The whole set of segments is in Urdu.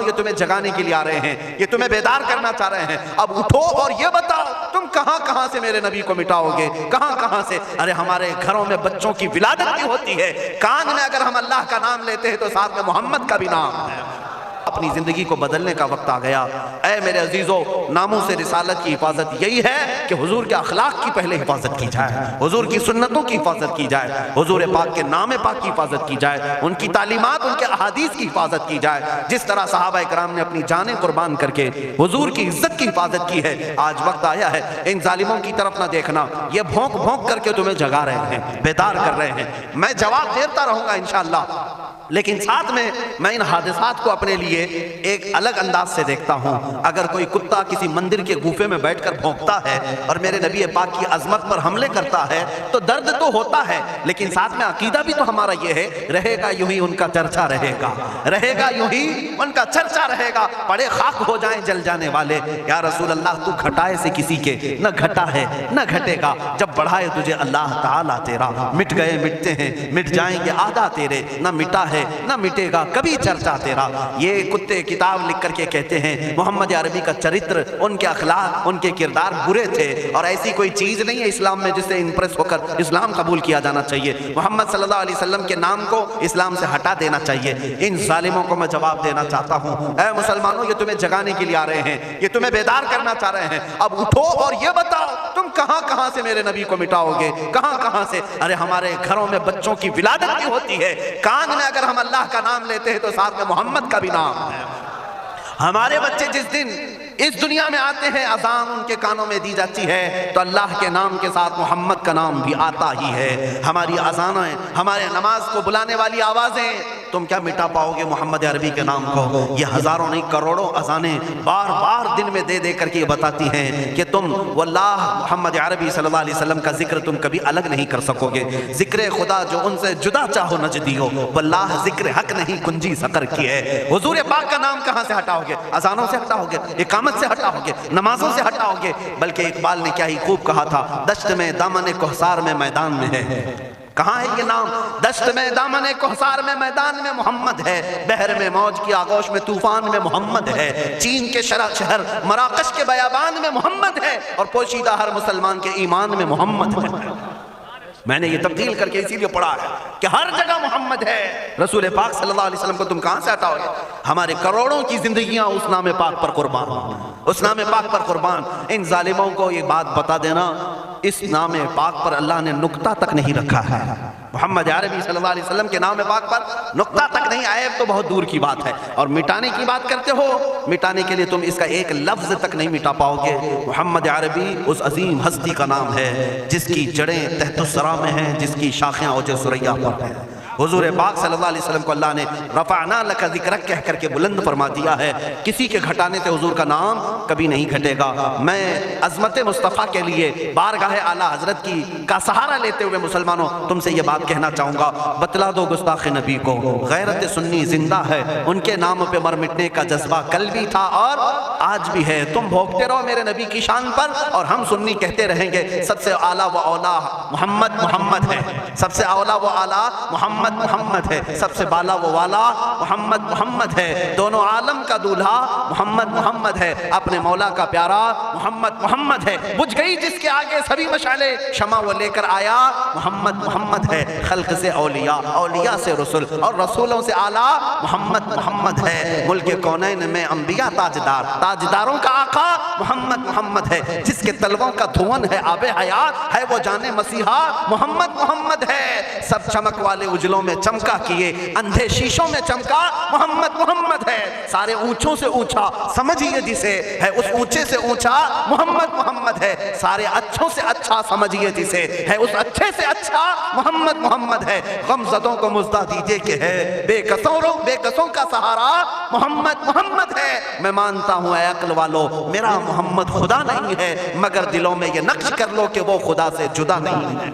یہ تمہیں جگانے کے لیے آ رہے ہیں، یہ تمہیں بیدار کرنا چاہ رہے ہیں، اب اٹھو اور یہ بتاؤ تم کہاں کہاں سے میرے نبی کو مٹاؤ گے، کہاں کہاں سے؟ ارے ہمارے گھروں میں بچوں کی ولادت بھی ہوتی ہے، کان میں اگر ہم اللہ کا نام لیتے ہیں تو ساتھ میں محمد کا بھی نام ہے۔ اپنی زندگی کو بدلنے کا وقت آ گیا۔ اے میرے عزیزو، ناموس رسالت کی حفاظت یہی ہے کہ حضور کے اخلاق کی پہلے حفاظت کی جائے، حضور کی سنتوں کی حفاظت کی جائے، حضور پاک کے نام پاک کی حفاظت کی جائے، ان کی تعلیمات، ان کے احادیث کی حفاظت کی جائے۔ جس طرح صحابہ کرام نے اپنی جانیں قربان کر کے حضور کی عزت کی حفاظت کی ہے، آج وقت آیا ہے ان ظالموں کی طرف نہ دیکھنا، یہ بھونک بھونک کر کے تمہیں جگا رہے ہیں، بیدار کر رہے ہیں۔ میں جواب دیتا رہوں گا انشاءاللہ، لیکن ساتھ میں ان حادثات کو اپنے لیے ایک الگ انداز سے دیکھتا ہوں۔ اگر کوئی کتا کسی مندر کے گوفے میں بیٹھ کر بھونکتا ہے اور میرے نبی پاک کی عظمت پر حملے کرتا ہے تو درد تو ہوتا ہے، لیکن ساتھ میں عقیدہ بھی تو ہمارا یہ ہے، رہے گا یوں ہی ان کا چرچا رہے گا، رہے گا یوں ہی ان کا چرچا رہے گا، پڑے خاک ہو جائیں جل جانے والے۔ یا رسول اللہ، تو گھٹائے سے کسی کے نہ گھٹا ہے نہ گھٹے گا، جب بڑھائے تجھے اللہ تعالیٰ تیرا، مٹ گئے مٹتے ہیں مٹ جائیں گے آدھا تیرے، نہ مٹا ہے نہ مٹے گا کبھی چرچا تیرا۔ یہ کتے کتاب لکھ کر کے کہتے ہیں محمد عربی کا چرتر، ان کے اخلاق، ان کے کردار برے تھے، اور ایسی کوئی چیز نہیں ہے اسلام میں جس سے امپریس ہو کر اسلام قبول کیا جانا چاہیے۔ محمد صلی اللہ علیہ وسلم کے نام کو اسلام سے ہٹا دینا چاہیے۔ ان ظالموں کو میں جواب دینا چاہتا ہوں، اے مسلمانوں، یہ تمہیں جگانے کے لیے آ رہے ہیں، یہ تمہیں بیدار کرنا چاہ رہے ہیں، اب اٹھو اور یہ بتاؤ تم کہاں کہاں سے میرے نبی کو مٹاؤ گے، کہاں کہاں سے؟ ارے ہمارے گھروں میں بچوں کی ولادت بھی ہوتی ہے، کان میں اگر ہم اللہ کا نام لیتے ہیں تو ساتھ میں محمد کا بھی نام ہے۔ ہمارے بچے جس دن اس دنیا میں آتے ہیں، اذان ان کے کانوں میں دی جاتی ہے تو اللہ کے نام کے ساتھ محمد کا نام بھی آتا ہی ہے۔ ہماری اذانیں، ہمارے نماز کو بلانے والی آوازیں، تم کیا مٹا پاؤ گے محمد عربی کے نام کو؟ یہ ہزاروں نہیں کروڑوں اذانیں بار بار دن میں دے کر کے یہ بتاتی ہیں کہ تم واللہ محمد عربی صلی اللہ علیہ وسلم کا ذکر تم کبھی الگ نہیں کر سکو گے۔ ذکر خدا جو ان سے جدا چاہو نجدی ہو، واللہ ذکر حق نہیں کنجی سقر کی ہے۔ حضور پاک کا نام کہاں سے ہٹاؤ گے؟ اذانوں سے ہٹاؤ گے، اقامت سے ہٹاؤ گے، نمازوں سے ہٹاؤ گے؟ بلکہ اقبال نے کیا ہی خوب کہا تھا، دشت میں دامن کوثر میں میدان میں ہے۔ کہاں ہے یہ نام؟ دشت میں دامن کوثر میں میدان میں محمد ہے، بحر میں موج کی آغوش میں طوفان میں محمد ہے، چین کے شہر مراکش کے بیابان میں محمد ہے، اور پوشیدہ ہر مسلمان کے ایمان میں محمد ہے۔ میں نے یہ تبدیل کر کے اسی لیے پڑھا ہے کہ ہر جگہ محمد ہے۔ رسول پاک صلی اللہ علیہ وسلم کو تم کہاں سے ہٹاؤ گے؟ ہمارے کروڑوں کی زندگیاں اس نام پاک پر قربان، اس نام پاک پر قربان۔ ان ظالموں کو یہ بات بتا دینا، اس نام پاک پر اللہ نے نقطہ تک نہیں رکھا ہے۔ محمد عربی صلی اللہ علیہ وسلم کے نام پاک پر نقطہ تک نہیں، عیب تو بہت دور کی بات ہے، اور مٹانے کی بات کرتے ہو، مٹانے کے لیے تم اس کا ایک لفظ تک نہیں مٹا پاؤ گے۔ محمد عربی اس عظیم ہستی کا نام ہے جس کی جڑیں تحت الثری میں ہیں، جس کی شاخیں اوج ثریا پر ہیں۔ حضور پاک صلی اللہ علیہ وسلم کو اللہ نے رفعنا لک ذکرک کہہ کر کے بلند فرما دیا ہے۔ کسی کے گھٹانے سے حضور کا نام کبھی نہیں گھٹے گا۔ میں عظمت مصطفیٰ کے لیے بارگاہ اعلیٰ حضرت کی کا سہارا لیتے ہوئے مسلمانوں تم سے یہ بات کہنا چاہوں گا، بتلا دو گستاخ نبی کو، غیرت سنی زندہ ہے، ان کے نام پہ مر مٹنے کا جذبہ کل بھی تھا اور آج بھی ہے۔ تم بھوکتے رہو میرے نبی کی شان پر، اور ہم سنی کہتے رہیں گے سب سے اعلیٰ و اولا محمد محمد ہے، سب سے اولا و اعلیٰ محمد محمد ہے، سب سے بالا و والا محمد محمد ہے، دونوں عالم کا دولہا محمد محمد ہے، اپنے مولا کا پیارا محمد محمد ہے۔ بجھ گئی جس کے آگے سبھی مشعلیں، شمع وہ لے کر آیا محمد محمد ہے۔ خلق سے اولیاء، اولیاء سے رسول، اور رسولوں سے اعلیٰ محمد محمد ہے۔ ملک کونین میں انبیاء تاجدار، تاجداروں کا آقا محمد محمد ہے۔ جس کے تلووں کا دھون ہے آب حیات، ہے وہ جان مسیحا محمد محمد ہے۔ سب چمک والے اجلوں میں چمکا کیے، اندھے شیشوں میں چمکا محمد محمد ہے۔ سارے اونچوں سے اونچا سمجھیے جسے، ہے اس اونچے سے اونچا محمد محمد ہے۔ سارے اچھوں سے اچھا سمجھیے جسے، ہے اس اچھے سے اچھا محمد محمد ہے۔ غمزدوں کو مزدہ دیجئے کہ ہے بے قصوں کا سہارا محمد محمد ہے۔ میں مانتا ہوں اے عقل والو میرا محمد خدا نہیں ہے، مگر دلوں میں یہ نقش کر لو کہ وہ خدا سے جدا نہیں ہے۔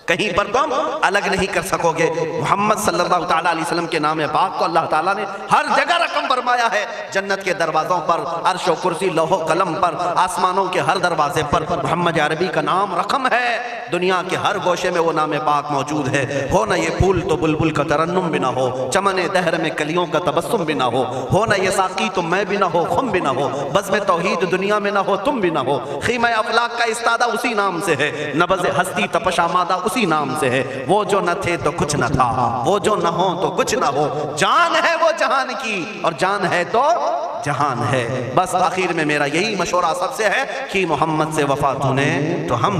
کہیں پر تم الگ نہیں کر سکو گے۔ محمد صلی اللہ تعالیٰ علیہ وسلم کے نام پاک کو اللہ تعالیٰ نے ہر جگہ رقم فرمایا ہے، جنت کے دروازوں پر، عرش و کرسی، لوح و قلم پر، آسمانوں کے ہر دروازے پر محمد عربی کا نام رقم ہے۔ دنیا کے ہر گوشے میں وہ نام پاک موجود ہے۔ ہو نہ یہ پھول تو بلبل کا ترنم بھی نہ ہو، چمن دہر میں کلیوں کا تبسم بھی نہ ہو نہ یہ ساقی تو میں بھی نہ ہو، خم بھی نہ ہو، بزم توحید دنیا میں نہ ہو، تم بھی نہ ہو۔ خیمہ افلاک کا استادہ اسی نام سے ہے، نبض ہستی تپش آمادہ اسی نام سے ہے۔ وہ جو نہ تھے تو کچھ نہ تھا، وہ جو نہ ہو تو کچھ نہ ہو، جان ہے وہ جہان کی اور جان ہے تو جہان ہے۔ بس آخر میں میرا یہی مشورہ سب سے ہے کہ محمد سے وفا تو نے تو ہم